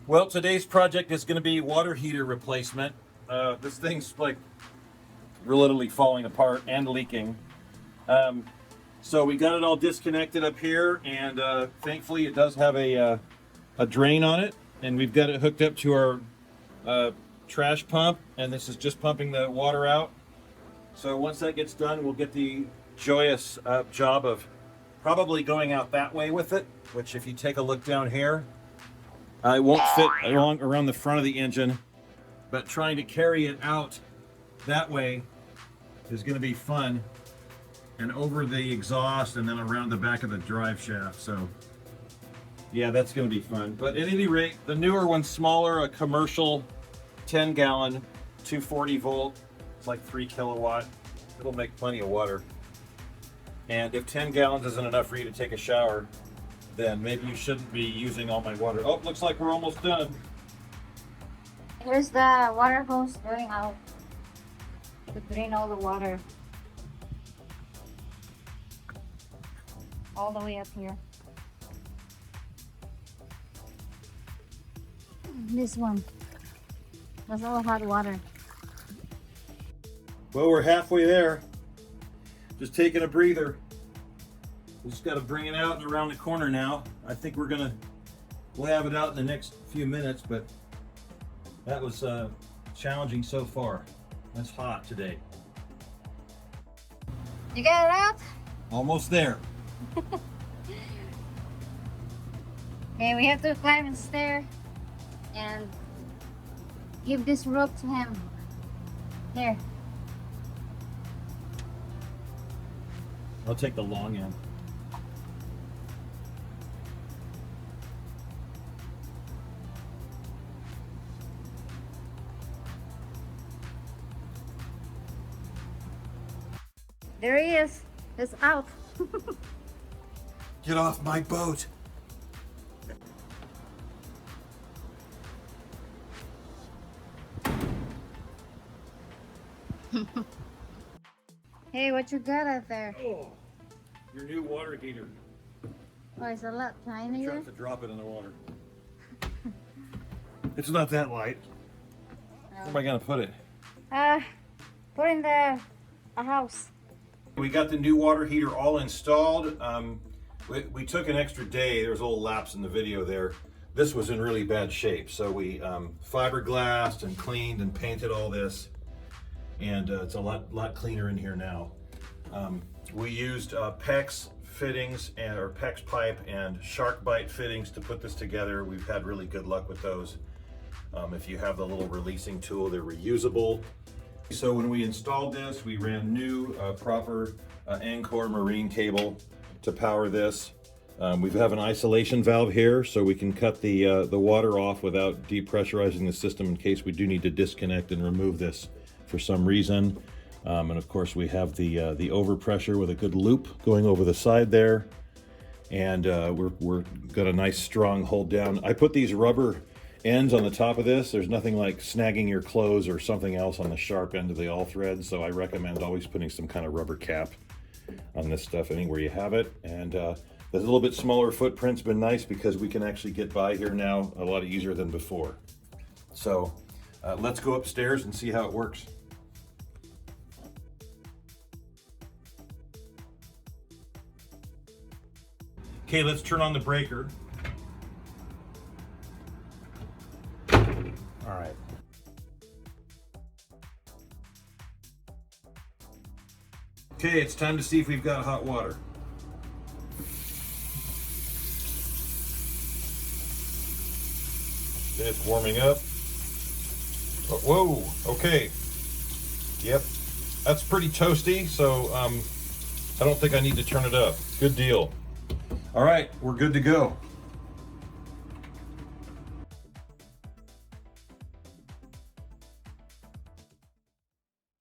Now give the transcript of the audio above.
Well, today's project is going to be water heater replacement. This thing's like literally falling apart and leaking. So we got it all disconnected up here, and thankfully it does have a drain on it, and we've got it hooked up to our trash pump, and this is just pumping the water out. So once that gets done, we'll get the joyous job of probably going out that way with it, which if you take a look down here, it won't fit around the front of the engine, but trying to carry it out that way is going to be fun, and over the exhaust and then around the back of the drive shaft. So yeah, that's going to be fun. But at any rate, the newer one's smaller, a commercial 10-gallon 240 volt. It's like 3 kilowatt. It'll make plenty of water. And if 10 gallons isn't enough for you to take a shower, then maybe you shouldn't be using all my water. Oh, looks like we're almost done. Here's the water hose going out to drain all the water all the way up here. This one, that's all hot water. Well, we're halfway there. Just taking a breather. We just got to bring it out and around the corner now. I think we'll have it out in the next few minutes, but that was challenging so far. That's hot today. You got it out? Almost there. Okay, we have to climb the stair and give this rope to him. Here. I'll take the long end. There he is. It's out. Get off my boat. Hey, what you got out there? Oh, your new water heater. Oh, it's a lot Try tinier. to drop it in the water. It's not that light. Where am I gonna put it? Put in the house. We got the new water heater all installed. We took an extra day. There was a little lapse in the video there. This was in really bad shape, so we fiberglassed and cleaned and painted all this, and it's a lot cleaner in here now. We used PEX fittings or PEX pipe and shark bite fittings to put this together. We've had really good luck with those. If you have the little releasing tool, they're reusable. So when we installed this, we ran new proper Angkor marine cable to power this. We have an isolation valve here, so we can cut the water off without depressurizing the system in case we do need to disconnect and remove this for some reason. And of course, we have the overpressure with a good loop going over the side there, and we're got a nice strong hold down. I put these rubber ends on the top of this. There's nothing like snagging your clothes or something else on the sharp end of the all thread, so I recommend always putting some kind of rubber cap on this stuff anywhere you have it. And the little bit smaller footprint's been nice because we can actually get by here now a lot easier than before. So let's go upstairs and see how it works. Okay, let's turn on the breaker. All right. Okay, it's time to see if we've got hot water. It's warming up. Oh, whoa, okay. Yep, that's pretty toasty, so I don't think I need to turn it up. Good deal. All right, we're good to go.